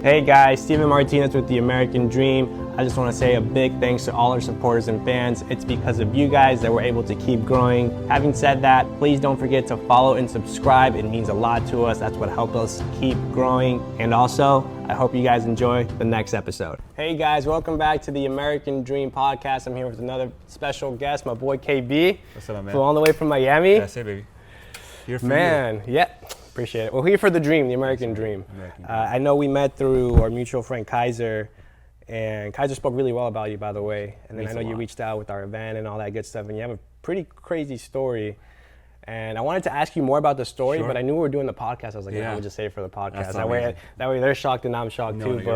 Hey guys, Steven Martinez with The American Dream. I just want to say a big thanks to all our supporters and fans. It's because of you guys that we're able to keep growing. Having said that, please don't forget to follow and subscribe. It means a lot to us. That's what helps us keep growing. And also, I hope you guys enjoy the next episode. Hey guys, welcome back to The American Dream podcast. I'm here with another special guest, my boy KB. What's up, man? From all the way from Miami. That's it, baby. Here for Man, you. Yeah. Appreciate it. Well, here for the dream, the American dream. I know we met through our mutual friend Kaiser, and Kaiser spoke really well about you, by the way. And then I know you reached out with our event and all that good stuff, and you have a pretty crazy story. And I wanted to ask you more about the story, but I knew we were doing the podcast. I was like, I would just say it for the podcast. That way they're shocked and I'm shocked too. You're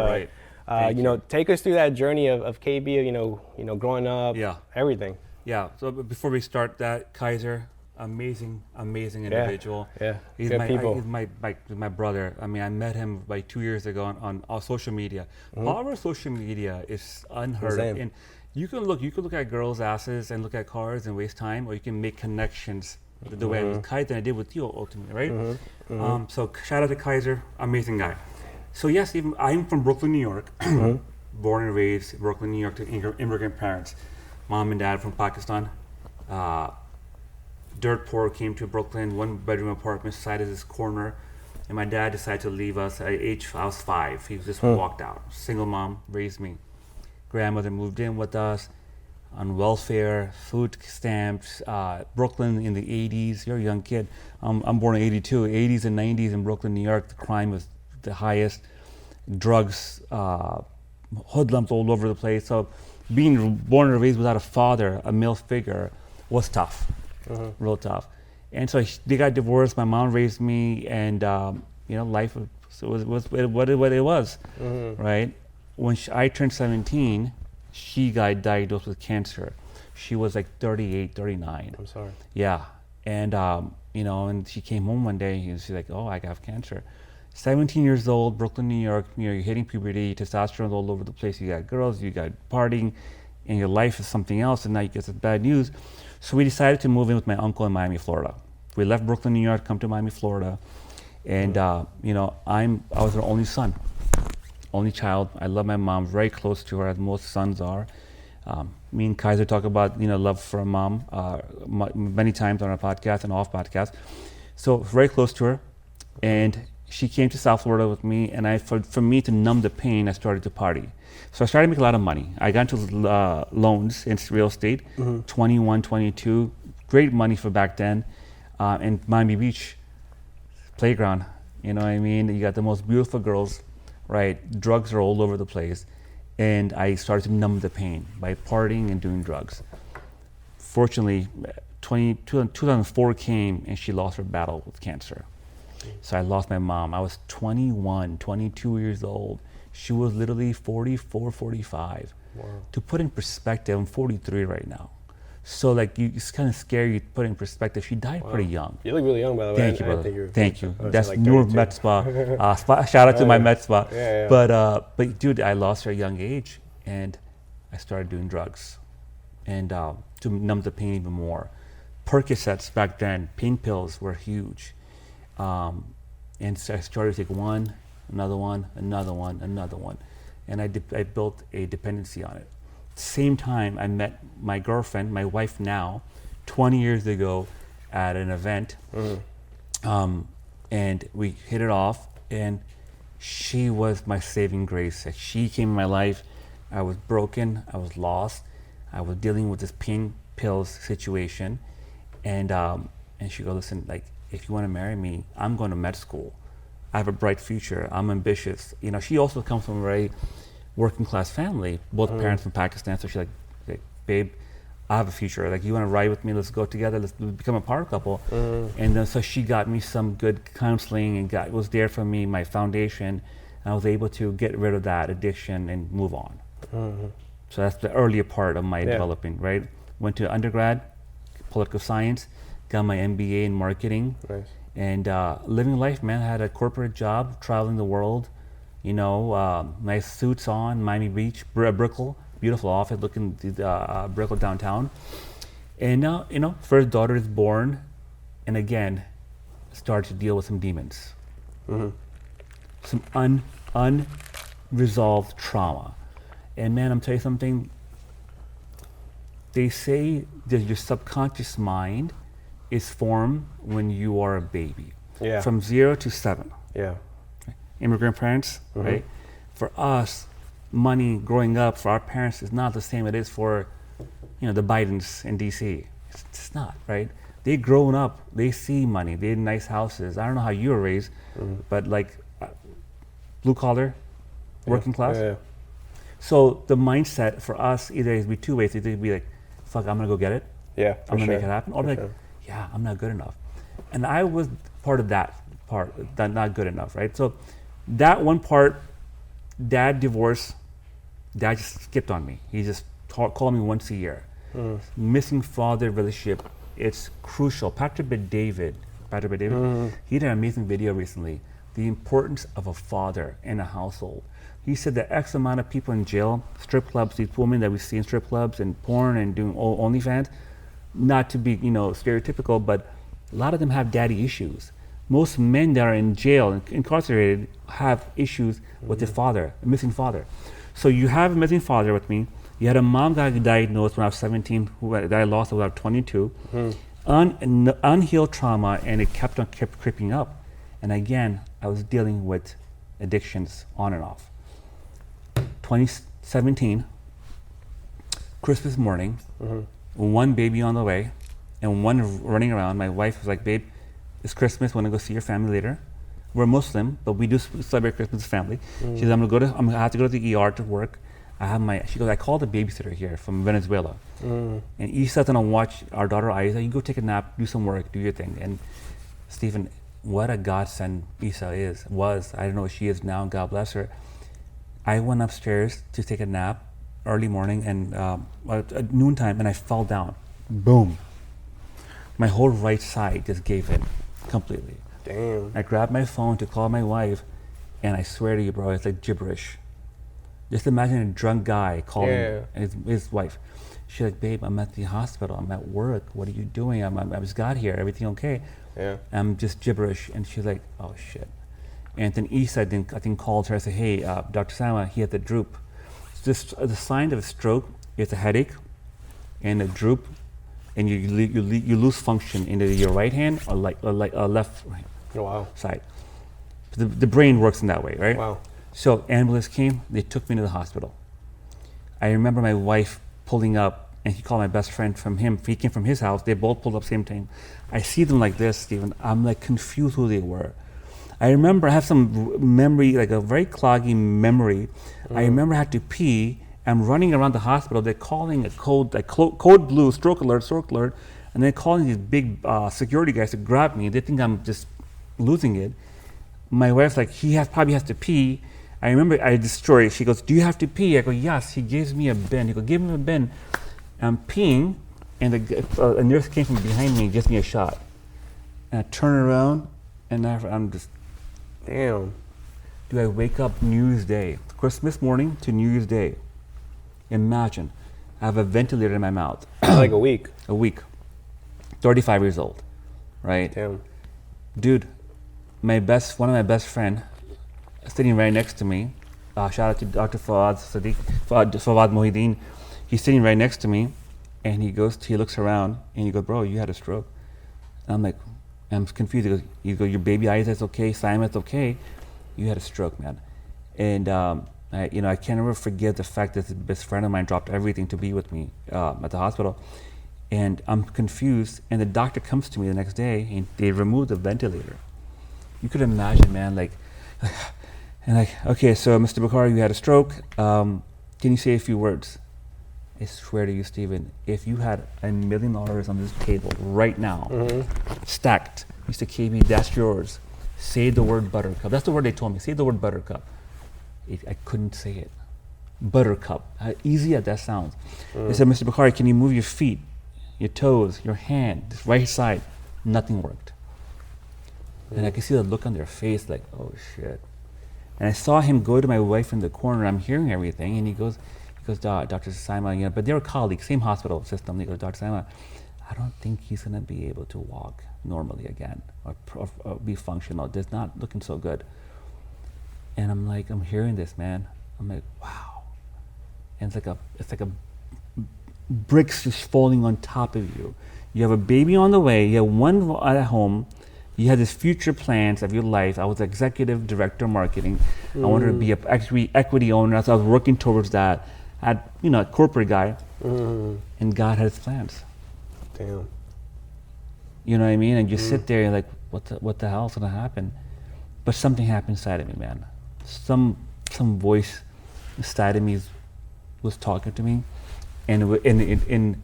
right. Take us through that journey of KB, growing up, everything. Yeah. So before we start that, Kaiser. Amazing individual. Yeah, he's good people. He's my brother. I mean, I met him like 2 years ago on social media. All our social media is unheard of. And you can look at girls' asses and look at cars and waste time, or you can make connections the way with Kaiser and I did with you ultimately, right? So shout out to Kaiser, amazing guy. So yes, I'm from Brooklyn, New York, born and raised Brooklyn, New York to immigrant parents, mom and dad from Pakistan. Dirt poor, came to Brooklyn, 1-bedroom apartment, decided this corner, and my dad decided to leave us at age, I was 5. He just walked out. Single mom, raised me. Grandmother moved in with us on welfare, food stamps, Brooklyn in the 80s. You're a young kid. I'm born in 82. 80s and 90s in Brooklyn, New York, the crime was the highest. Drugs, hoodlums all over the place. So being born and raised without a father, a male figure, was tough. Real tough. And so they got divorced. My mom raised me, and life was what it was, right? When I turned 17, she got diagnosed with cancer. She was like 38, 39. I'm sorry. Yeah, and and she came home one day and she's like, "Oh, I have cancer." 17 years old, Brooklyn, New York. You're hitting puberty, testosterone's all over the place. You got girls, you got partying, and your life is something else. And now you get some bad news. So we decided to move in with my uncle in Miami, Florida. We left Brooklyn, New York, come to Miami, Florida, and I was her only son, only child. I love my mom, very close to her, as most sons are. Me and Kaiser talk about love for a mom many times on our podcast and off podcast. So very close to her, and she came to South Florida with me, and for me to numb the pain, I started to party. So I started to make a lot of money. I got into loans in real estate, 21, 22, great money for back then. In Miami Beach playground, you know what I mean? You got the most beautiful girls, right? Drugs are all over the place. And I started to numb the pain by partying and doing drugs. Fortunately, 2004 came and she lost her battle with cancer. So I lost my mom. I was 21, 22 years old. She was literally 44, 45. Wow. To put in perspective, I'm 43 right now. So it's kind of scary to put in perspective. She died pretty young. You look really young, by the way. Thank you, brother. Thank you. That's your med spa. Shout out to my med spa. Yeah. But dude, I lost her at a young age, and I started doing drugs, and to numb the pain even more. Percocets back then, pain pills were huge. And so I started to take one, another one, and I built a dependency on it. Same time, I met my girlfriend, my wife now, 20 years ago at an event, and we hit it off, and she was my saving grace. She came in my life. I was broken, I was lost, I was dealing with this pain pills situation, and she goes, "Listen, if you want to marry me, I'm going to med school. I have a bright future. I'm ambitious." She also comes from a very working class family, both parents from Pakistan. So she's like, "Babe, I have a future. You want to ride with me? Let's go together. Let's become a power couple." And then so she got me some good counseling and was there for me, my foundation. And I was able to get rid of that addiction and move on. So that's the earlier part of my developing, right? Went to undergrad, political science, got my MBA in marketing. Nice. And living life, man. I had a corporate job, traveling the world, nice suits on, Miami Beach, Brickell, beautiful office, looking at Brickell downtown. And now, first daughter is born, and again, started to deal with some demons. Some unresolved trauma. And man, I'm telling you something. They say that your subconscious mind is formed when you are a baby. Yeah. From 0 to 7. Yeah. Immigrant parents, right? For us, money growing up for our parents is not the same it is for, the Bidens in DC. It's not, right? They grown up, they see money, they have nice houses. I don't know how you were raised, but like blue collar, working class. Yeah. So the mindset for us either is be two ways. Either be like, fuck, I'm gonna go get it. Yeah, I'm gonna make it happen. Or be like, yeah, I'm not good enough. And I was part of that part, that not good enough, right? So that one part, dad divorce, dad just skipped on me. He just called me once a year. Missing father relationship, it's crucial. Patrick Bet-David, he did an amazing video recently. The importance of a father in a household. He said that X amount of people in jail, strip clubs, these women that we see in strip clubs and porn and doing OnlyFans, not to be stereotypical, but a lot of them have daddy issues. Most men that are in jail and incarcerated have issues with their father, a missing father. So you have a missing father with me. You had a mom that got diagnosed when I was 17, that I lost when I was 22. Unhealed trauma, and it kept creeping up. And again, I was dealing with addictions on and off. 2017, Christmas morning, one baby on the way, and one running around. My wife was like, babe, it's Christmas, want to go see your family later? We're Muslim, but we do celebrate Christmas as family. She says, I'm gonna have to go to the ER to work. She goes, I called a babysitter here from Venezuela. And Isa's gonna watch our daughter Isa. You go take a nap, do some work, do your thing. And Stephen, what a godsend Isa was. I don't know what she is now, God bless her. I went upstairs to take a nap early morning and at noontime, and I fell down. Boom. My whole right side just gave in completely. Damn. I grabbed my phone to call my wife, and I swear to you, bro, it's like gibberish. Just imagine a drunk guy calling his wife. She's like, babe, I'm at the hospital. I'm at work. What are you doing? I just got here. Everything okay? Yeah. I'm just gibberish. And she's like, oh, shit. And then Isa, I think called her and said, hey, Dr. Sama, he had the droop. Just the sign of a stroke is a headache and a droop, and you lose function in either your right hand or left side. The brain works in that way, right? Wow. So ambulance came, they took me to the hospital. I remember my wife pulling up, and he called my best friend from him. He came from his house. They both pulled up same time. I see them like this, Stephen. I'm like confused who they were. I remember I have some memory, like a very cloggy memory. I remember I had to pee. I'm running around the hospital. They're calling a code, like code blue, stroke alert, and they're calling these big security guys to grab me. They think I'm just losing it. My wife's like, probably has to pee. I remember this story. She goes, do you have to pee? I go, yes. He gives me a bin. He goes, give him a bin. I'm peeing, and a nurse came from behind me and gives me a shot. And I turn around, and I'm just, damn. Do I wake up New Year's Day, Christmas morning to New Year's Day? Imagine, I have a ventilator in my mouth. Like a week. A week. 35 years old, right? Damn. Dude, one of my best friend, sitting right next to me. Shout out to Dr. Fawad Mohideen. He's sitting right next to me, and he looks around, and he goes, bro, you had a stroke. And I'm like, I'm confused. He goes, your baby Isaac's okay, Simon's okay. You had a stroke, man. And I can't ever forget the fact that this best friend of mine dropped everything to be with me at the hospital. And I'm confused, and the doctor comes to me the next day, and they remove the ventilator. You could imagine, man, okay, so Mr. Bukhari, you had a stroke. Can you say a few words? I swear to you, Stephen, if you had $1 million on this table right now, stacked, Mr. KB, that's yours. Say the word buttercup. That's the word they told me. Say the word buttercup. I couldn't say it. Buttercup. How easy as that sounds. They said, Mr. Bukhari, can you move your feet, your toes, your hand, this right side? Nothing worked. And I could see the look on their face like, oh shit. And I saw him go to my wife in the corner. I'm hearing everything, and he goes, Dr. Saima, but they were colleagues, same hospital system. He goes, Dr. Saima, I don't think he's gonna be able to walk normally again or be functional. It's not looking so good. And I'm like, I'm hearing this, man. I'm like, wow. And it's like a bricks just falling on top of you. You have a baby on the way. You have one at home. You had this future plans of your life. I was executive director of marketing. I wanted to be a equity owner. So I was working towards that. I had, a corporate guy. And God had his plans. Damn. You know what I mean? And you sit there and you're like, what the hell's gonna happen? But something happened inside of me, man. Some voice inside of me was talking to me, and in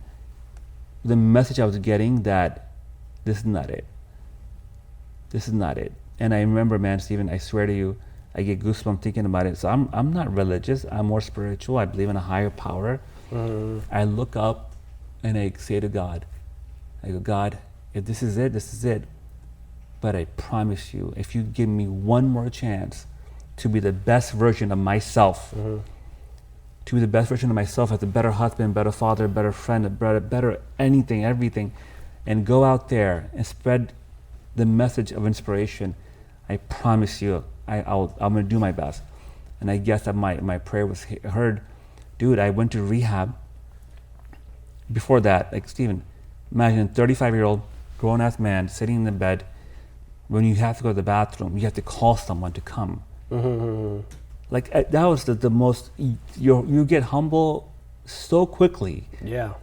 the message I was getting that this is not it. This is not it. And I remember, man, Stephen, I swear to you, I get goosebumps thinking about it. So I'm not religious. I'm more spiritual. I believe in a higher power. I look up and I say to God, I go, God, if this is it, this is it. But I promise you, if you give me one more chance to be the best version of myself, to be the best version of myself as a better husband, better father, better friend, better anything, everything, and go out there and spread the message of inspiration, I promise you, I'm going to do my best. And I guess that my prayer was heard. Dude, I went to rehab. Before that, like Stephen, imagine a 35-year-old grown-ass man sitting in the bed. When you have to go to the bathroom, you have to call someone to come. Like that was the most, you get humble so quickly. Yeah.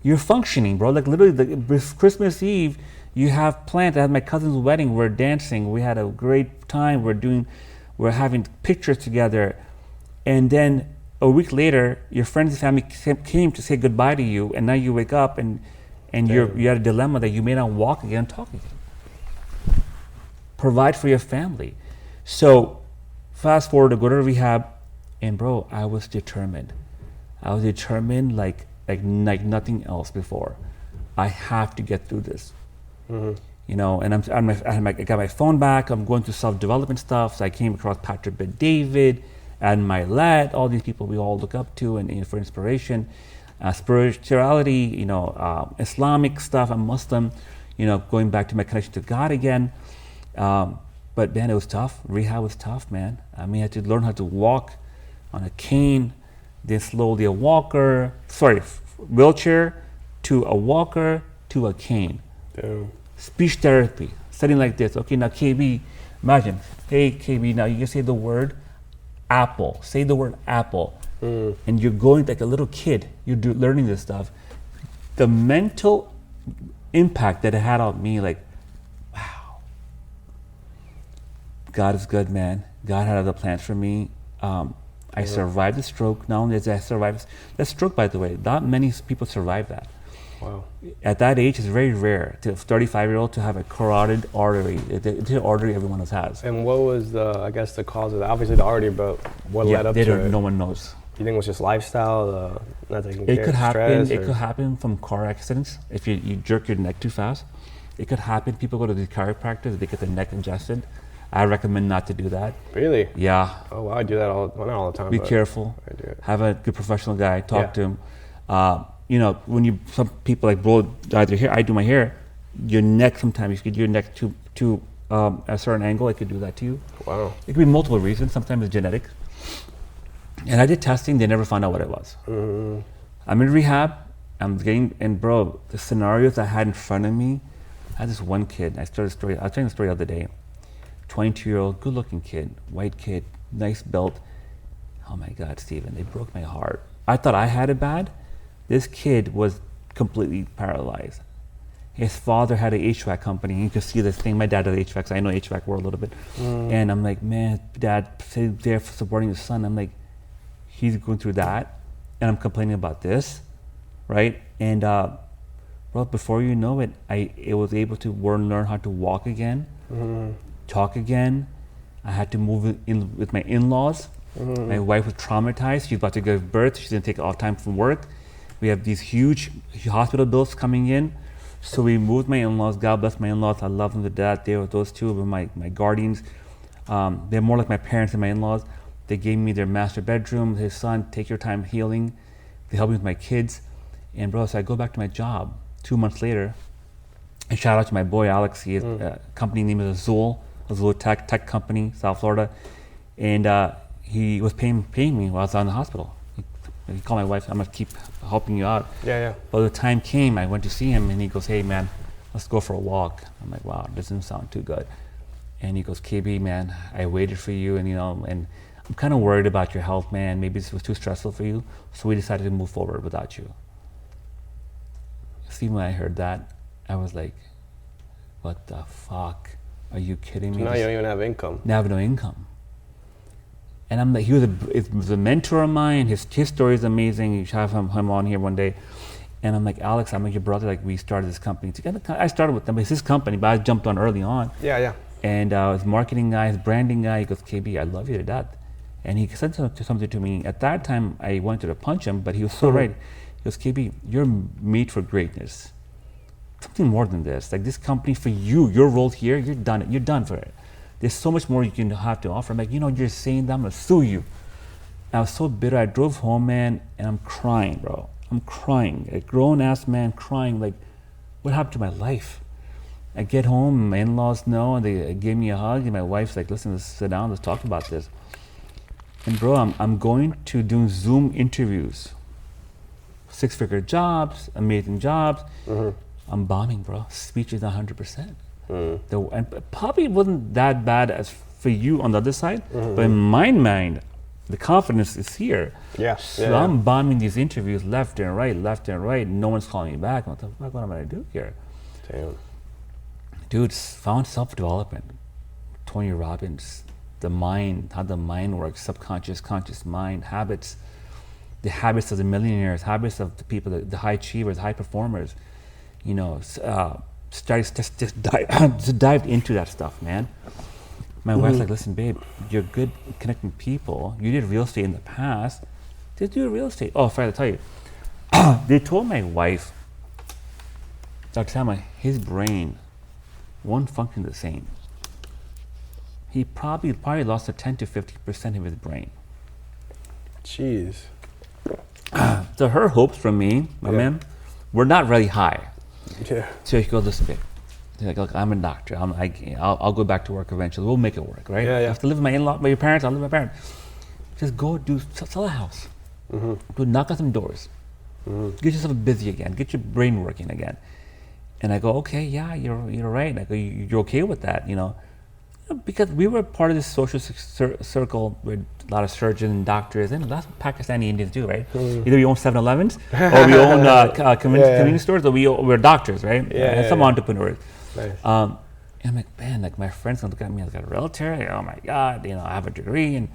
You're functioning, bro. Like literally, Christmas Eve, you have plans. I had my cousin's wedding. We're dancing. We had a great time. We're having pictures together. And then a week later, your friends and family came to say goodbye to you, and now you wake up and you had a dilemma that you may not walk again, talk again. Provide for your family. So fast forward to go to rehab, and bro, I was determined. Like nothing else before. I have to get through this. And I got my phone back. I'm going through self-development stuff. So I came across Patrick Bet-David and Milet, all these people we all look up to and for inspiration. Spirituality, Islamic stuff. I'm Muslim, going back to my connection to God again. But man, it was tough. Rehab was tough, man. I mean, I had to learn how to walk on a cane, then slowly wheelchair to a walker to a cane. Damn. Speech therapy, studying like this. Okay, now KB, imagine, hey KB, now you can say the word apple. Say the word apple. And you're going like a little kid. You're learning this stuff. The mental impact that it had on me, like, wow. God is good, man. God had other plans for me. I survived the stroke. Not only did I survive that stroke, by the way, not many people survive that. Wow. At that age, it's very rare to a 35-year-old to have a carotid artery. It's an artery everyone else has. And what was the cause of that? Obviously the artery, but what led up to it? No one knows. You think it was just lifestyle, not taking care of stress? It could happen from car accidents. If you jerk your neck too fast, it could happen. People go to the chiropractor, they get their neck adjusted. I recommend not to do that. Really? Yeah. Oh, wow, I do that not all the time. Be careful. I do it. Have a good professional guy. Talk to him. When some people like blow dye their hair, I do my hair. Your neck sometimes, if you get your neck to a certain angle, I could do that to you. Wow. It could be multiple reasons. Sometimes it's genetic. And I did testing. They never found out what it was. I'm in rehab. And bro, the scenarios I had in front of me, I had this one kid. I was telling the story the other day. 22-year-old, good-looking kid, white kid, nice belt. Oh my God, Stephen, they broke my heart. I thought I had it bad. This kid was completely paralyzed. His father had an HVAC company. You could see this thing. My dad does HVAC, so I know HVAC world a little bit. And I'm like, man, Dad, there for supporting his son. I'm like, he's going through that, and I'm complaining about this, right? And bro, before you know it, I was able to learn how to walk again, talk again. I had to move in with my in-laws. My wife was traumatized. She's about to give birth. She's gonna take all time from work. We have these huge hospital bills coming in. So we moved my in-laws. God bless my in-laws. I love them to death. Those two were my guardians. They're more like my parents and my in-laws. They gave me their master bedroom. His son, take your time healing. They helped me with my kids. And bro, so I go back to my job 2 months later. And shout out to my boy Alex. His company name is Azul Tech company, South Florida. And he was paying me while I was in the hospital. He called my wife, I'm gonna keep helping you out. Yeah. But the time came, I went to see him and he goes, hey man, let's go for a walk. I'm like, wow, this doesn't sound too good. And he goes, KB man, I waited for you and and I'm kind of worried about your health, man. Maybe this was too stressful for you. So we decided to move forward without you. See, when I heard that, I was like, what the fuck? Are you kidding me? So now you don't even have income. Now I have no income. And I'm like, he was a mentor of mine. His story is amazing. You should have him on here one day. And I'm like, Alex, I'm like your brother. Like, we started this company together. I started with them. It's his company, but I jumped on early on. Yeah. And his marketing guy, his branding guy, he goes, KB, I love you to death. And he said something to me. At that time, I wanted to punch him, but he was so right. He goes, KB, you're made for greatness. Something more than this. Like, this company, for you, your role here, you're done. You're done for it. There's so much more you can have to offer. I'm like, you're saying that, I'm gonna sue you. I was so bitter. I drove home, man, and I'm crying, bro. I'm crying. A grown-ass man crying, like, what happened to my life? I get home, my in-laws know, and they gave me a hug, and my wife's like, listen, let's sit down, let's talk about this. And bro, I'm going to do Zoom interviews. 6-figure jobs, amazing jobs. I'm bombing, bro. Speech is 100%. And probably wasn't that bad as for you on the other side, but in my mind, the confidence is here. So I'm bombing these interviews left and right. No one's calling me back. What the fuck? What am I gonna do here? Damn. Dude, found self-development. Tony Robbins, the mind, how the mind works, subconscious, conscious mind, habits, the habits of the millionaires, habits of the people, the high achievers, high performers. Just dived into that stuff, man. My wife's like, listen, babe, you're good connecting people. You did real estate in the past. Just do real estate. Oh, I forgot to tell you. They told my wife, Dr. Sama, his brain won't function the same. He probably lost 10 to 50% of his brain. Jeez. So her hopes from me, my man, were not really high. Yeah. So she goes, listen, babe. Like, look, I'm a doctor. I'll go back to work eventually. We'll make it work, right? I have to live with my in-law, with your parents. I'll live with my parents. Just go sell a house. Go knock on some doors. Get yourself busy again. Get your brain working again. And I go, okay, yeah, you're right. I go, you're okay with that, because we were part of this social circle with a lot of surgeons and doctors, and that's what Pakistani Indians do, right? Either we own 7-Elevens, or we own community stores, or we're doctors, right? And some entrepreneurs. Nice. And I'm like, man, like my friends look at me, I got a realtor, oh my God, I have a degree. And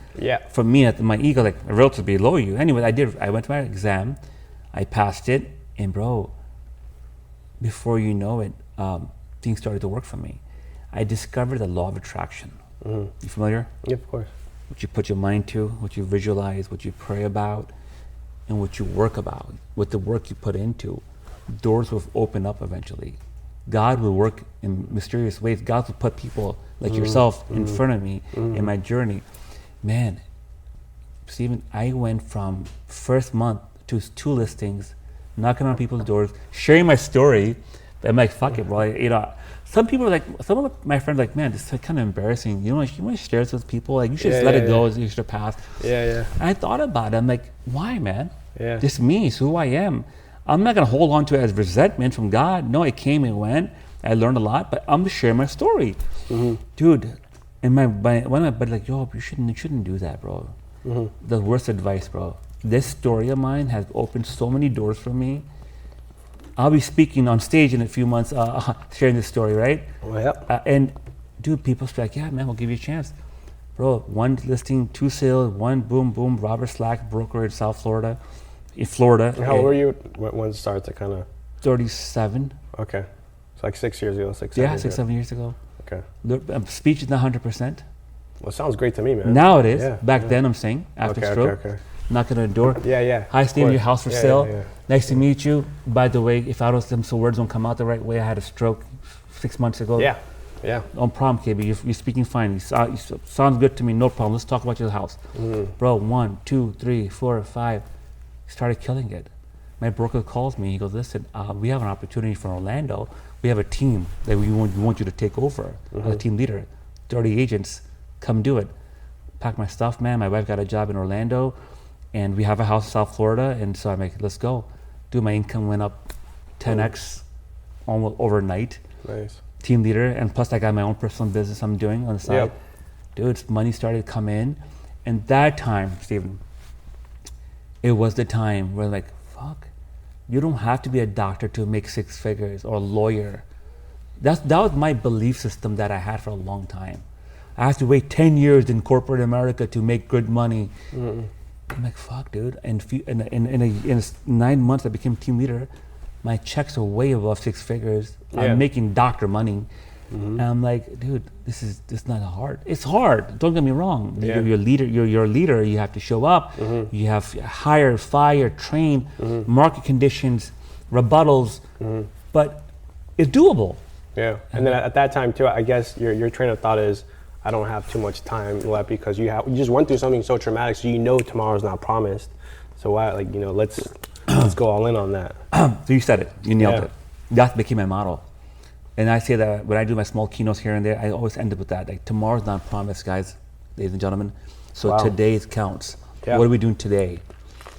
for me, my ego, like a realtor below you. Anyway, I went to my exam, I passed it, and bro, before you know it, things started to work for me. I discovered the law of attraction. You familiar? Yeah, of course. What you put your mind to, what you visualize, what you pray about, and what you work about. With the work you put into, doors will open up eventually. God will work in mysterious ways. God will put people like yourself in front of me in my journey. Man, Stephen, I went from first month to 2 listings, knocking on people's doors, sharing my story. I'm like, fuck it, bro. Some people are like, some of my friends are like, man, this is kind of embarrassing. You want to share this with people? Like, you should just let it go. You should have passed. And I thought about it. I'm like, why, man? This is me. It's who I am. I'm not going to hold on to it as resentment from God. No, it came and went. I learned a lot, but I'm going to share my story. Dude, and one of my buddies like, yo, you shouldn't do that, bro. The worst advice, bro. This story of mine has opened so many doors for me. I'll be speaking on stage in a few months, sharing this story, right? And dude, people are like, yeah, man, we'll give you a chance. Bro, 1 listing, 2 sales, 1 boom, Robert Slack, broker in South Florida, in Florida. And how old were you when it started to kind of? 37. Okay. It's like 6 years ago, 6, 7 years ago. Okay. The speech is not 100%. Well, it sounds great to me, man. Now it is. Back then, I'm saying, after stroke. Okay. Knocking on the door. Hi, Steve, your house for sale. Nice to meet you. By the way, if some words don't come out the right way, I had a stroke 6 months ago. No problem, KB. You're speaking fine. You sounds good to me. No problem. Let's talk about your house. Bro, 1, 2, 3, 4, 5. Started killing it. My broker calls me. He goes, listen, we have an opportunity for Orlando. We have a team that we want you to take over as a team leader. 30 agents. Come do it. packed my stuff, man. My wife got a job in Orlando, and we have a house in South Florida, and so I'm like, let's go. Dude, my income went up 10x almost overnight. Nice. Team leader, and plus I got my own personal business I'm doing on the side. Yep. Dude, money started to come in, and that time, Steven, it was the time where like, fuck, you don't have to be a doctor to make 6 figures or a lawyer. That was my belief system that I had for a long time. I have to wait 10 years in corporate America to make good money. I'm like, fuck, dude. And in 9 months I became team leader. My checks are way above 6 figures. I'm making doctor money. And I'm like, dude, this is not hard. It's hard. Don't get me wrong. Yeah. You're a leader. You have to show up. You have hire, fire, train, market conditions, rebuttals, but it's doable. Yeah, and then at that time too, I guess your train of thought is, I don't have too much time left because you just went through something so traumatic, so you know tomorrow's not promised. So why, like, let's go all in on that. So you said it. You nailed it. That became my motto. And I say that when I do my small keynotes here and there, I always end up with that. Like, tomorrow's not promised, guys, ladies and gentlemen. So today counts. Yeah. What are we doing today?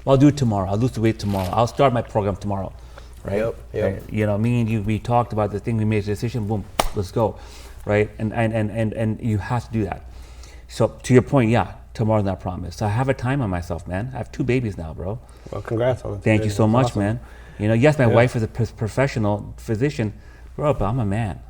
Well, I'll do it tomorrow. I'll lose the weight tomorrow. I'll start my program tomorrow. Right? Yep. Right? You know, me and you, we talked about the thing, we made a decision, boom, let's go. Right? And you have to do that. So to your point, yeah, tomorrow's not promised. So I have a time on myself, man. I have 2 babies now, bro. Well, congrats on it. Thank you so much, awesome. man. You know, yes, my wife is a professional physician, bro, but I'm a man.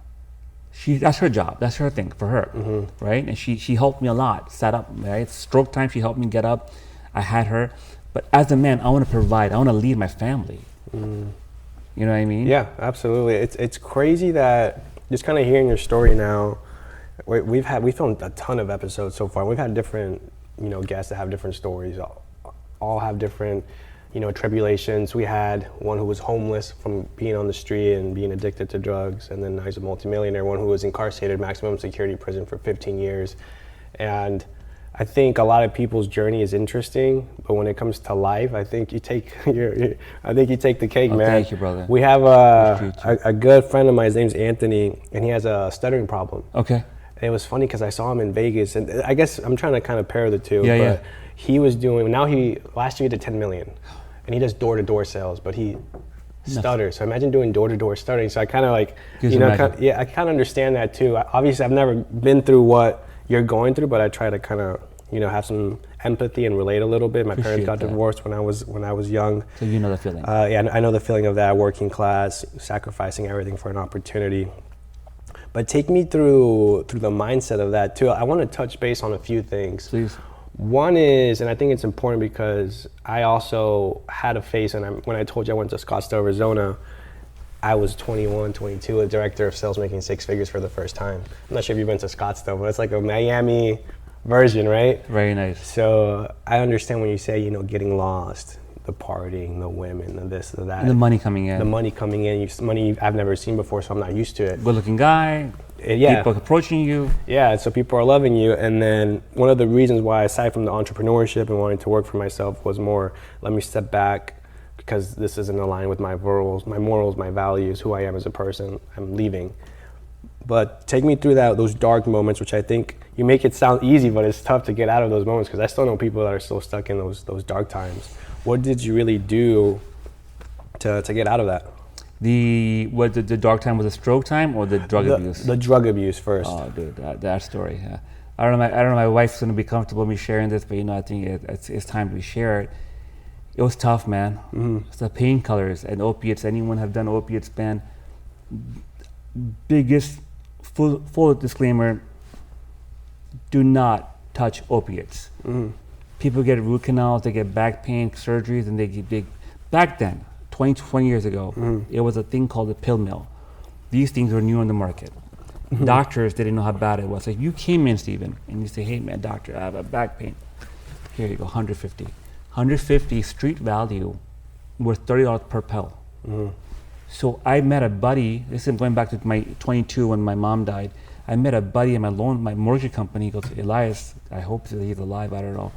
That's her job. That's her thing for her, right? And she helped me a lot. Set up, right? Stroke time, she helped me get up. I had her, but as a man, I want to provide. I want to lead my family. You know what I mean? Yeah, absolutely. It's crazy that just kind of hearing your story now. We filmed a ton of episodes so far. We've had different, guests that have different stories. All have different, tribulations. We had one who was homeless from being on the street and being addicted to drugs, and then now he's a multi-millionaire. One who was incarcerated, maximum security prison for 15 years. And I think a lot of people's journey is interesting, but when it comes to life, I think you take the cake, man. Thank you, brother. We have a good friend of mine. His name's Anthony, and he has a stuttering problem. Okay. And it was funny because I saw him in Vegas, and I guess I'm trying to kind of pair the two. Yeah. He was doing last year he did 10 million, and he does door-to-door sales, but he stutters. So imagine doing door-to-door stuttering. So I kind of like, I kind of understand that too. Obviously, I've never been through what you're going through, but I try to kind of, have some empathy and relate a little bit. My parents got divorced when I was young. So you know the feeling. Yeah, I know the feeling of that, working class, sacrificing everything for an opportunity. But take me through the mindset of that too. I want to touch base on a few things. Please. One is, and I think it's important because I also had a phase, and when I told you I went to Scottsdale, Arizona, I was 21, 22, a director of sales making 6 figures for the first time. I'm not sure if you've been to Scottsdale, but it's like a Miami version, right? Very nice. So I understand when you say, getting lost, the partying, the women, the this, the that. And the money coming in. The money coming in, money I've never seen before, so I'm not used to it. Good looking guy. Yeah. People approaching you. Yeah, so people are loving you. And then one of the reasons why, aside from the entrepreneurship and wanting to work for myself, was more, let me step back because this isn't aligned with my morals, my values, who I am as a person. I'm leaving. But take me through those dark moments, which I think you make it sound easy, but it's tough to get out of those moments because I still know people that are still stuck in those dark times. What did you really do to get out of that? The dark time was the stroke time or the drug abuse? The drug abuse first. Oh, dude, that story. Yeah. I don't know. My wife's gonna be comfortable with me sharing this, but I think it's time to share it. It was tough, man. It's the painkillers and opiates. Anyone have done opiates, man? Biggest full disclaimer: do not touch opiates. People get root canals, they get back pain, surgeries, and they get big. Back then, 20 years ago, it was a thing called a pill mill. These things were new on the market. Doctors didn't know how bad it was. So if you came in, Steven, and you say, hey man, doctor, I have a back pain. Here you go, 150. 150 street value worth $30 per pill. So I met a buddy, this is going back to my 22 when my mom died. I met a buddy in my mortgage company. He goes, Elias, I hope that he's alive, I don't know.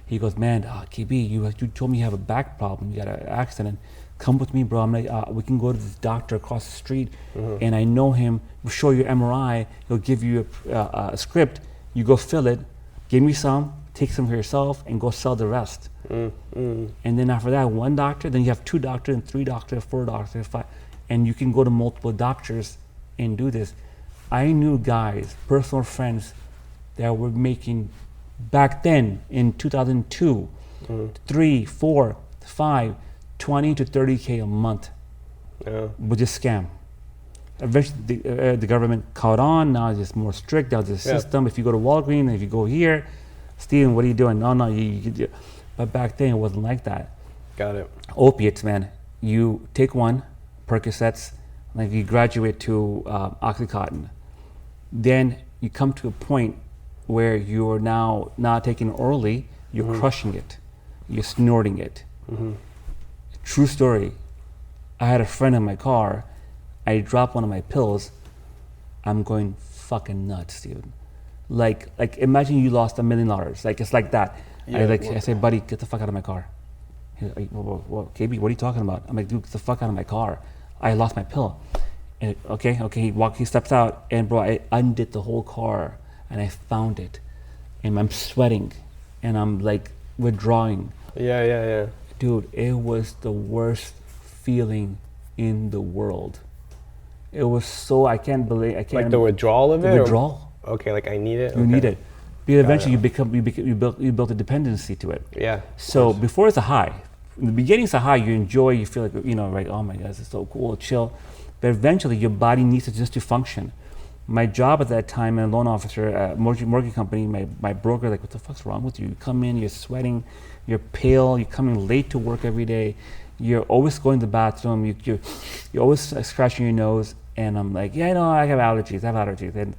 He goes, man, KB, you told me you have a back problem, you got an accident. Come with me, bro. I'm like, we can go to this doctor across the street, and I know him. We'll show you MRI. He'll give you a script. You go fill it. Give me some. take some for yourself, and go sell the rest. And then after that, one doctor, then you have 2 doctors, and 3 doctors, 4 doctors, 5, and you can go to multiple doctors and do this. I knew guys, personal friends, that were making back then in 2002, 3, 4, 5, 20 to 30K a month with this scam. Eventually, the government caught on. Now it's just more strict. Now there's a system. If you go to Walgreens, if you go here, Steven, what are you doing? No, you. But back then, it wasn't like that. Got it. Opiates, man. You take one, Percocets, like you graduate to Oxycontin. Then you come to a point where you're now not taking it orally, you're crushing it. You're snorting it. True story. I had a friend in my car. I dropped one of my pills. I'm going fucking nuts, dude. Like imagine you lost $1 million. Like it's like that. Yeah, I say, buddy, get the fuck out of my car. He's like, well, KB, what are you talking about? I'm like, dude, get the fuck out of my car. I lost my pill. And okay. He steps out, and bro, I undid the whole car, and I found it, and I'm sweating, and I'm like withdrawing. Yeah. Dude, it was the worst feeling in the world. It was so, I can't believe. Like the withdrawal of it? The withdrawal. Okay, like I need it? You need it. Because eventually you built a dependency to it. Yeah. So before it's a high. In the beginning it's a high, you enjoy, you feel like, right, oh my God, this is so cool, chill. But eventually your body needs it just to function. My job at that time, a loan officer at a mortgage company, my broker, like, what the fuck's wrong with you? You come in, you're sweating, you're pale, you're coming late to work every day, you're always going to the bathroom, you're always scratching your nose. And I'm like, yeah, no, I have allergies. And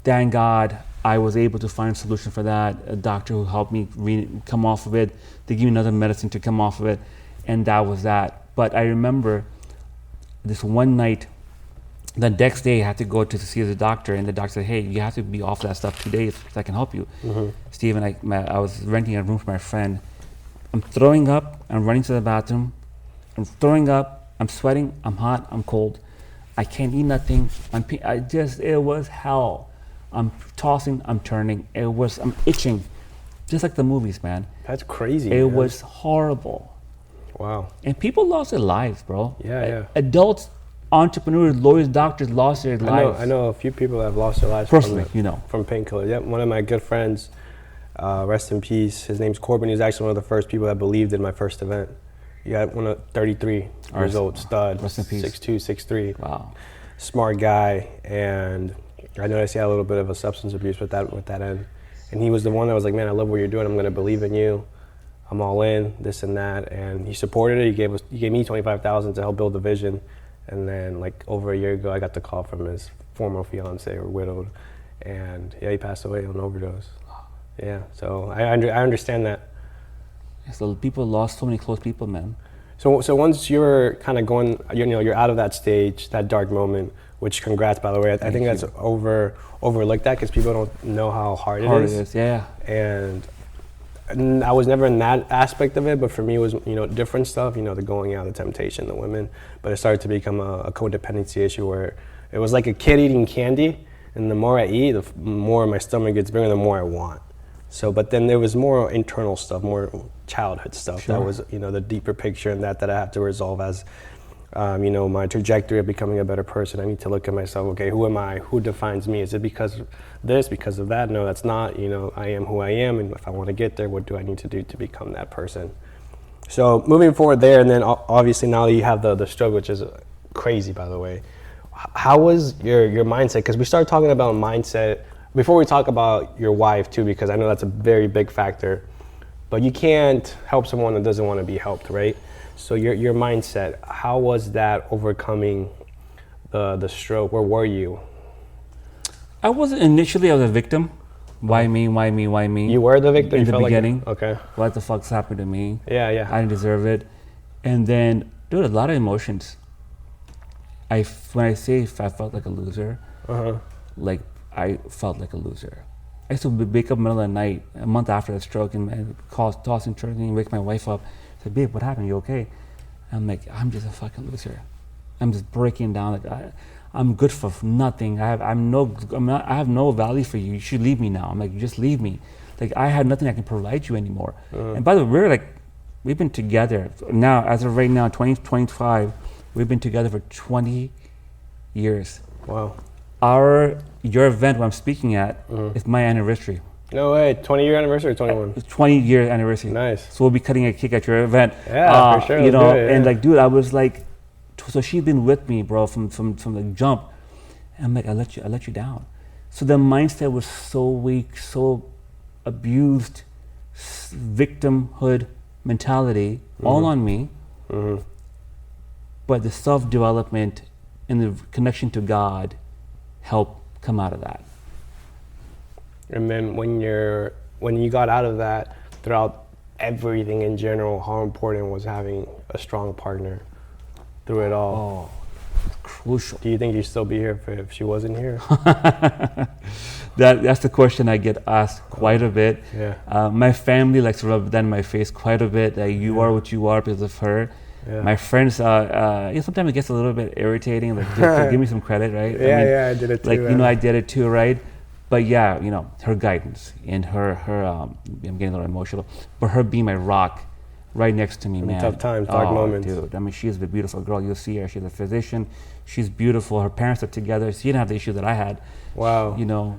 thank God I was able to find a solution for that. A doctor who helped me come off of it. They gave me another medicine to come off of it. And that was that. But I remember this one night, the next day I had to go to see the doctor. And the doctor said, hey, you have to be off that stuff 2 days so I can help you. Steven, I was renting a room for my friend. I'm throwing up. I'm running to the bathroom. I'm throwing up. I'm sweating. I'm hot. I'm cold. I can't eat nothing. It was hell. I'm tossing, I'm turning. I'm itching. Just like the movies, man. That's crazy. It was horrible. Wow. And people lost their lives, bro. Yeah. Adults, entrepreneurs, lawyers, doctors lost their lives. I know a few people that have lost their lives personally, from painkillers. Yep, one of my good friends, rest in peace, his name's Corbin. He was actually one of the first people that believed in my first event. Yeah, 33 years old, stud, rest in peace. 6'2", 6'3". Wow. Smart guy, and I noticed he had a little bit of a substance abuse with that end. And he was the one that was like, man, I love what you're doing. I'm going to believe in you. I'm all in, this and that. And he supported it. He gave me $25,000 to help build the vision. And then like over a year ago, I got the call from his former fiance, or widowed. And yeah, he passed away on an overdose. Yeah, so I understand that. So people lost so many close people, man. So once you're kind of going, you're out of that stage, that dark moment, which congrats, by the way. I think that's overlooked that because people don't know how hard it is. Yeah. And I was never in that aspect of it, but for me it was, different stuff, the going out, the temptation, the women. But it started to become a codependency issue where it was like a kid eating candy, and the more I eat, the more my stomach gets bigger, the more I want. So, but then there was more internal stuff, more childhood stuff. Sure. That was, the deeper picture, and that I have to resolve as, my trajectory of becoming a better person. I need to look at myself. Okay, who am I? Who defines me? Is it because of this? Because of that? No, that's not. I am who I am, and if I want to get there, what do I need to do to become that person? So moving forward there, and then obviously now that you have the stroke, which is crazy, by the way. How was your mindset? Because we started talking about mindset. Before we talk about your wife too, because I know that's a very big factor, but you can't help someone that doesn't want to be helped, right? So your mindset, how was that overcoming the stroke? Where were you? I was a victim. Why me? You were the victim? In the beginning. Okay. What the fuck's happened to me? Yeah. I didn't deserve it. And then, dude, a lot of emotions. When I say I felt like a loser, I felt like a loser. I used to wake up in the middle of the night, a month after the stroke, and tossing, turning, wake my wife up. I said, babe, what happened? You okay? I'm like, I'm just a fucking loser. I'm just breaking down. Like, I'm good for nothing. I have no value for you. You should leave me now. I'm like, you just leave me. Like I had nothing I can provide you anymore. And by the way, we've been together now, as of right now, 2025, we've been together for 20 years. Wow. Your event where I'm speaking at is my anniversary. No way. 20-year anniversary or 21? 20-year anniversary. Nice. So we'll be cutting a cake at your event. Yeah, for sure. You know, do it, and like, dude, I was like, so she's been with me, bro, from the jump. And I'm like, I let you down. So the mindset was so weak, so abused, victimhood mentality, all on me. But the self-development and the connection to God helped come out of that. And then when you got out of that, throughout everything in general, how important was having a strong partner through it all? Oh, crucial. Do you think you'd still be here if she wasn't here? That's the question I get asked quite a bit. Yeah. My family likes to rub that in my face quite a bit. That you are what you are because of her. Yeah. My friends, sometimes it gets a little bit irritating. Like, give me some credit, right? Yeah, I did it too. Like, I did it too, right? But yeah, her guidance and her I'm getting a little emotional, but her being my rock right next to me, man. Tough times, dark moments. Dude, I mean, she's a beautiful girl. You'll see her. She's a physician. She's beautiful. Her parents are together. She didn't have the issue that I had. Wow.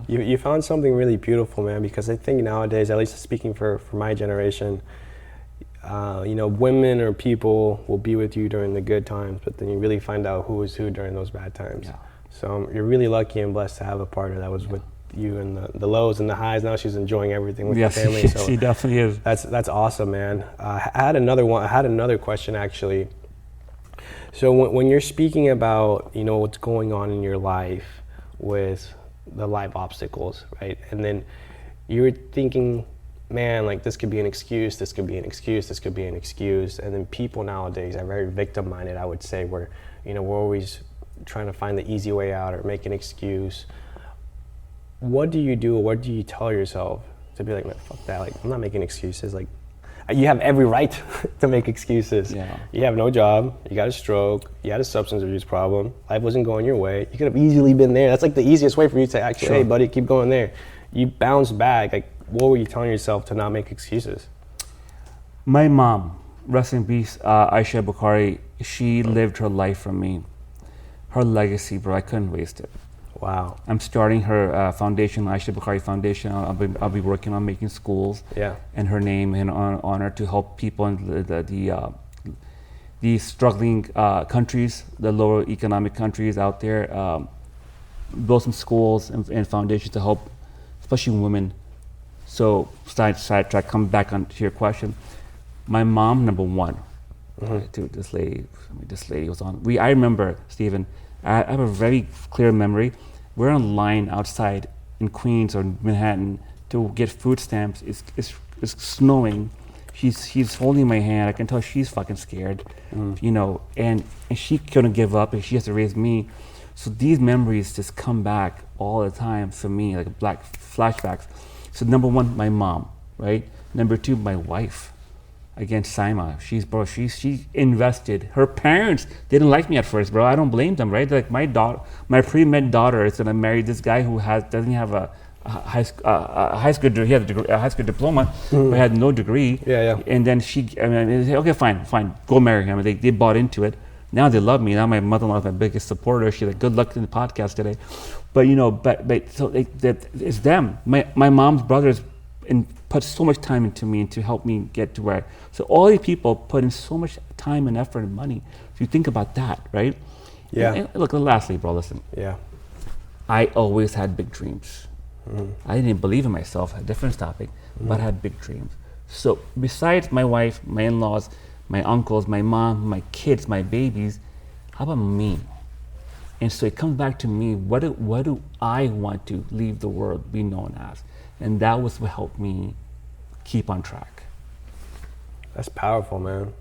You found something really beautiful, man, because I think nowadays, at least speaking for my generation, women or people will be with you during the good times, but then you really find out who is who during those bad times. Yeah. So you're really lucky and blessed to have a partner that was with you in the lows and the highs. Now she's enjoying everything with the family. So she definitely is. That's awesome, man. I had another question actually. So when you're speaking about what's going on in your life with the life obstacles, right? And then you were thinking, man, like this could be an excuse, this could be an excuse, this could be an excuse. And then people nowadays are very victim-minded, I would say, where we're always trying to find the easy way out or make an excuse. What do you do, or what do you tell yourself to be like, man, fuck that, like I'm not making excuses. Like you have every right to make excuses. Yeah. You have no job, you got a stroke, you had a substance abuse problem, life wasn't going your way. You could have easily been there. That's like the easiest way for you to actually, hey buddy, keep going there. You bounced back. Like what were you telling yourself to not make excuses? My mom, rest in peace, Khurram Bukhari, she lived her life for me. Her legacy, bro, I couldn't waste it. Wow. I'm starting her foundation, Khurram Bukhari Foundation. I'll be working on making schools in her name and honor to help people in the struggling countries, the lower economic countries out there, build some schools and foundations to help, especially women. So sidetrack, come back on to your question. My mom, number one. Dude, this lady was on. I remember, Stephen, I have a very clear memory. We're on line outside in Queens or Manhattan to get food stamps. It's snowing. She's holding my hand. I can tell she's fucking scared, and she couldn't give up, and she has to raise me. So these memories just come back all the time for me, like black flashbacks. So number one, my mom, right? Number two, my wife. Again, Saima, she invested. Her parents didn't like me at first, bro. I don't blame them, right? Like my pre-med daughter is gonna marry this guy who doesn't have a high school degree. He had a high school diploma, but had no degree. Yeah. And then they said, okay, fine, go marry him. They bought into it. Now they love me. Now my mother-in-law is my biggest supporter. She's like, good luck in the podcast today. But it's them. My mom's brothers put so much time into me and to help me get to where. So all these people put in so much time and effort and money. If you think about that, right? Yeah. And look, lastly, bro, listen. Yeah. I always had big dreams. I didn't believe in myself, a different topic, but I had big dreams. So besides my wife, my in-laws, my uncles, my mom, my kids, my babies, how about me? And so it comes back to me, what do I want to leave the world be known as? And that was what helped me keep on track. That's powerful, man.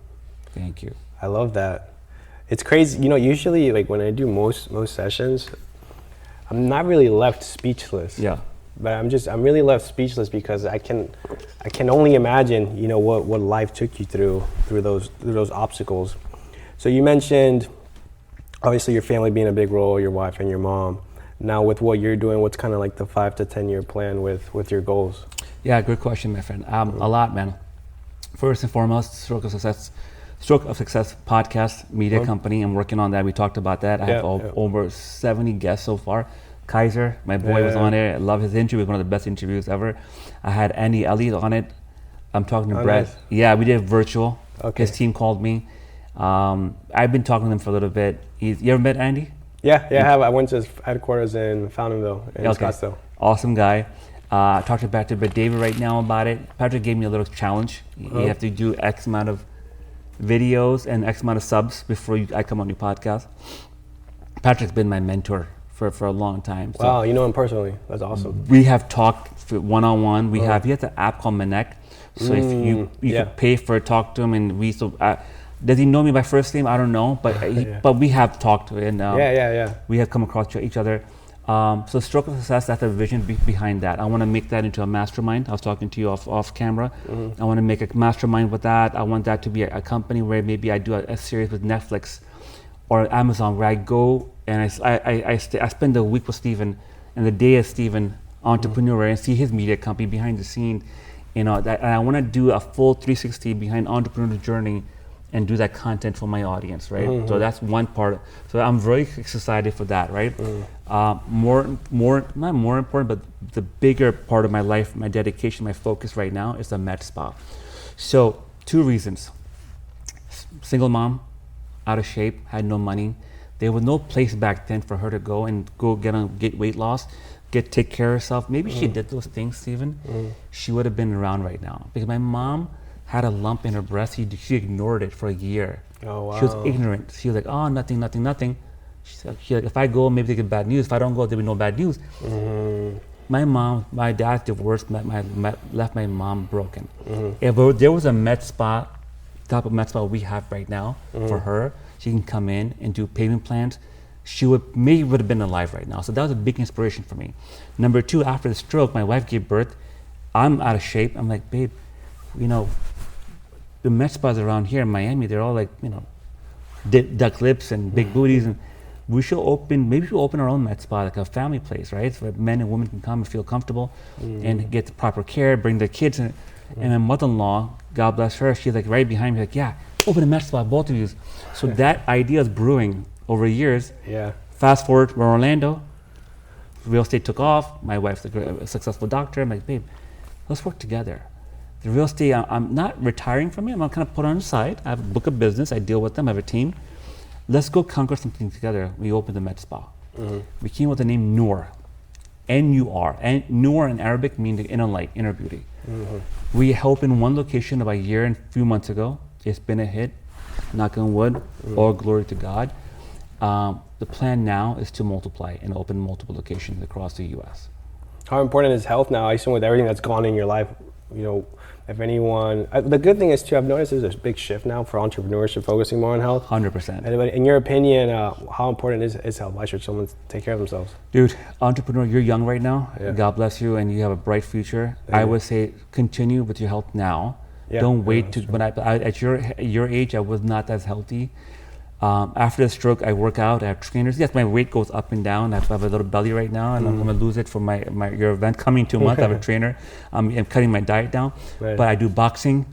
Thank you. I love that. It's crazy. Usually like when I do most sessions, I'm not really left speechless. Yeah. But I'm really left speechless because I can only imagine, what life took you through those obstacles. So you mentioned obviously your family being a big role, your wife and your mom. Now with what you're doing, what's kind of like the 5 to 10 year plan with your goals? Yeah, good question, my friend. A lot, man. First and foremost, Stroke of Success podcast media company. I'm working on that. We talked about that. I have over 70 guests so far. Kaiser, my boy, was on it. I love his interview. It was one of the best interviews ever. I had Andy Elliott on it. I'm talking to Brett. Nice. Yeah, we did virtual. Okay. His team called me. I've been talking to him for a little bit. You ever met Andy? Yeah, I have. I went to his headquarters in Fountainville, in Scottsdale. Awesome guy. Talked to David right now about it. Patrick gave me a little challenge. You have to do X amount of videos and X amount of subs before I come on your podcast. Patrick's been my mentor for a long time. So wow, you know him personally. That's awesome. we have talked one-on-one. He has an app called Manek. So if you could pay for it, talk to him, and does he know me by first name? I don't know, but we have talked, and we have come across each other. So Stroke of Success, that's the vision behind that. I want to make that into a mastermind. I was talking to you off camera. I want to make a mastermind with that. I want that to be a company where maybe I do a series with Netflix or Amazon, where I go and I spend the week with Steven and the day as Steven, entrepreneur, and see his media company behind the scene. And I want to do a full 360 behind entrepreneur journey and do that content for my audience, right? So that's one part. So I'm very excited for that, right? Not more important, but the bigger part of my life, my dedication, my focus right now is the med spa. So 2 reasons. Single mom, out of shape, had no money. There was no place back then for her to go get weight loss, take care of herself. Maybe she did those things, Steven. She would have been around right now. Because my mom had a lump in her breast. She ignored it for a year. Oh, wow. She was ignorant. She was like, oh, nothing. She said, if I go, maybe they get bad news. If I don't go, there'll be no bad news. My dad's divorce left my mom broken. If there was a med spa, type of med spa we have right now for her, she can come in and do payment plans. She would have been alive right now. So that was a big inspiration for me. Number 2, after the stroke, my wife gave birth. I'm out of shape. I'm like, babe, the med spas around here in Miami, they're all like, duck lips and big booties, and maybe we'll open our own med spa, like a family place, right? So that men and women can come and feel comfortable and get the proper care, bring their kids in. And my mother-in-law, God bless her, she's like right behind me, like, yeah, open a med spa, both of you. So that idea is brewing over years. Yeah. Fast forward, we're in Orlando, real estate took off, my wife's a successful doctor. I'm like, babe, let's work together. The real estate, I'm not retiring from it. I'm kind of put on the side. I have a book of business. I deal with them. I have a team. Let's go conquer something together. We opened the med spa. We came with the name Noor, N-U-R. And Noor in Arabic means the inner light, inner beauty. We opened one location about a year and a few months ago. It's been a hit. Knock on wood. All glory to God. The plan now is to multiply and open multiple locations across the U.S. How important is health now? I assume with everything that's gone in your life, if anyone, the good thing is too, I've noticed there's a big shift now for entrepreneurship focusing more on health. 100%. Anybody, in your opinion, how important is health? Why should someone take care of themselves? Dude, entrepreneur, you're young right now. Yeah. God bless you, and you have a bright future. I would say continue with your health now. Yeah. Don't wait at your age, I was not as healthy. After the stroke, I work out. I have trainers. Yes, my weight goes up and down. I have a little belly right now, and I'm going to lose it for your event coming 2 months. I have a trainer. I'm cutting my diet down, but I do boxing.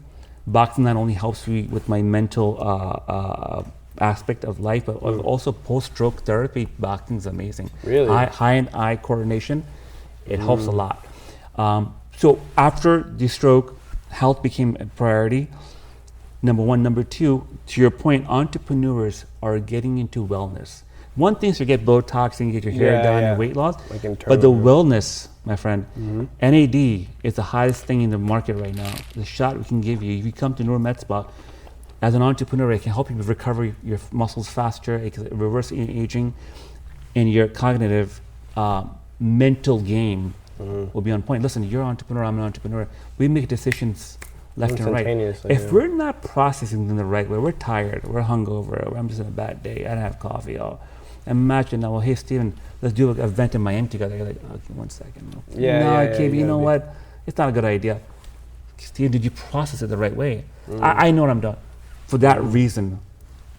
Boxing not only helps me with my mental aspect of life, but also post-stroke therapy. Boxing is amazing. Really, eye coordination. It helps a lot. So after the stroke, health became a priority. Number 1. Number 2, to your point, entrepreneurs are getting into wellness. One thing is to get Botox and get your hair done and weight loss, but the wellness, my friend, NAD is the highest thing in the market right now. The shot we can give you, if you come to Noor Med Spa, as an entrepreneur, it can help you recover your muscles faster, it can reverse aging, and your cognitive mental game will be on point. Listen, you're an entrepreneur, I'm an entrepreneur. We make decisions left and right. If we're not processing in the right way, we're tired, we're hungover, I'm just in a bad day, I don't have coffee. Imagine now, well, hey, Steven, let's do an event in Miami together. You're like, okay, 1 second. KB, you know what? It's not a good idea. Steven, did you process it the right way? I know what I'm doing. For that reason,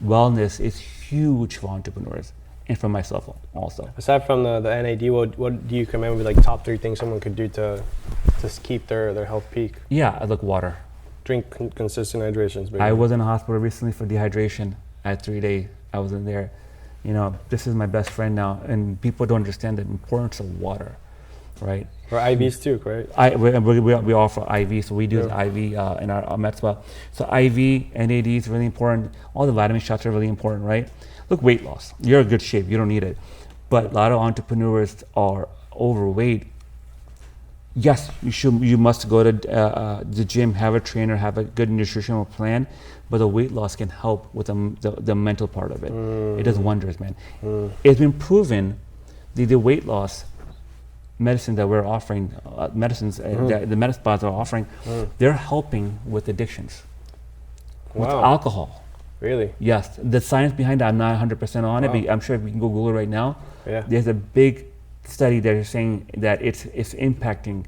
wellness is huge for entrepreneurs. and for myself also. Aside from the NAD, what do you recommend would be like top 3 things someone could do to keep their health peak? Yeah, I look water. Drink consistent hydrations. I was in a hospital recently for dehydration at 3 days. I was in there. You know, this is my best friend now, and people don't understand the importance of water, right? Or IVs too, right? We offer IV, so we do IV in our med spa. So IV, NAD is really important. All the vitamin shots are really important, right? Look, weight loss. You're in good shape. You don't need it. But a lot of entrepreneurs are overweight. Yes, you must go to the gym, have a trainer, have a good nutritional plan, but the weight loss can help with the mental part of it. It does wonders, man. It's been proven the weight loss medicine that we're offering, that the med spas are offering, they're helping with addictions. With alcohol. Really? Yes. The science behind that, I'm not 100% on it, but I'm sure if we can go Google right now, there's a big study that is saying that it's impacting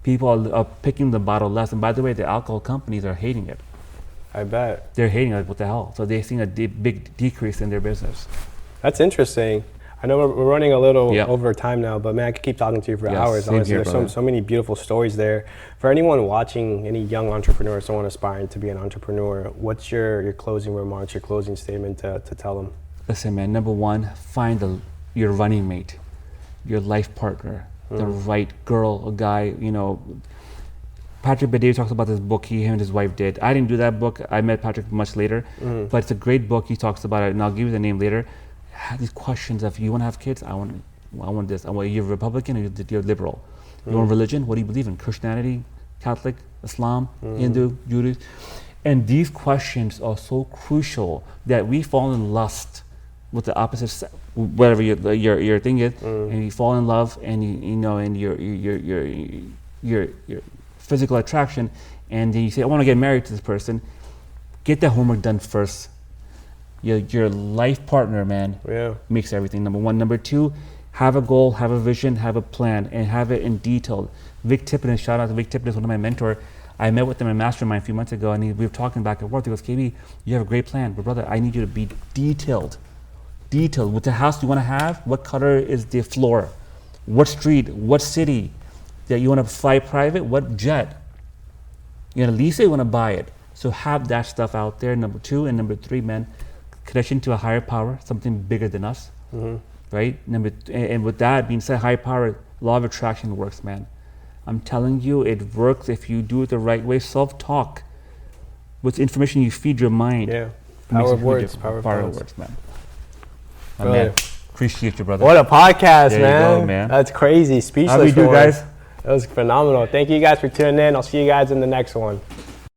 people are picking the bottle less. And by the way, the alcohol companies are hating it. I bet. They're hating it, what the hell? So they're seeing a big decrease in their business. That's interesting. I know we're running a little over time now, but man, I could keep talking to you for hours. Honestly, there's so many beautiful stories there. For anyone watching, any young entrepreneur, someone aspiring to be an entrepreneur, what's your closing remarks, your closing statement to tell them? Listen, man, number one, find your running mate, your life partner, the right girl or guy. You know, Patrick Bedave talks about this book him and his wife did. I didn't do that book. I met Patrick much later, but it's a great book. He talks about it, and I'll give you the name later. Have these questions of, you want to have kids? I want this. You're Republican or you're liberal? You want religion? What do you believe in? Christianity, Catholic, Islam, Hindu, Judaism? And these questions are so crucial that we fall in lust with the opposite, whatever your thing is, and you fall in love, and and your physical attraction, and then you say, I want to get married to this person. Get that homework done first. Your life partner, man, makes everything. Number one. Number two, have a goal, have a vision, have a plan, and have it in detail. Vic Tippett, shout out to Vic Tippett, one of my mentors. I met with him in Mastermind a few months ago, and we were talking back and forth. He goes, KB, you have a great plan, but brother, I need you to be detailed. Detailed. With the house you want to have, what color is the floor? What street? What city? That you want to fly private? What jet? You want to lease it? You want to buy it? So have that stuff out there, number two. And number three, man, connection to a higher power, something bigger than us, right? And with that being said, higher power, law of attraction works, man. I'm telling you, it works if you do it the right way. Self-talk. With information you feed your mind. Yeah. Power of words. Power of words, man. Man, appreciate you, brother. What a podcast, there man. You go, man. That's crazy. Speechless. How we do, guys? That was phenomenal. Thank you guys for tuning in. I'll see you guys in the next one.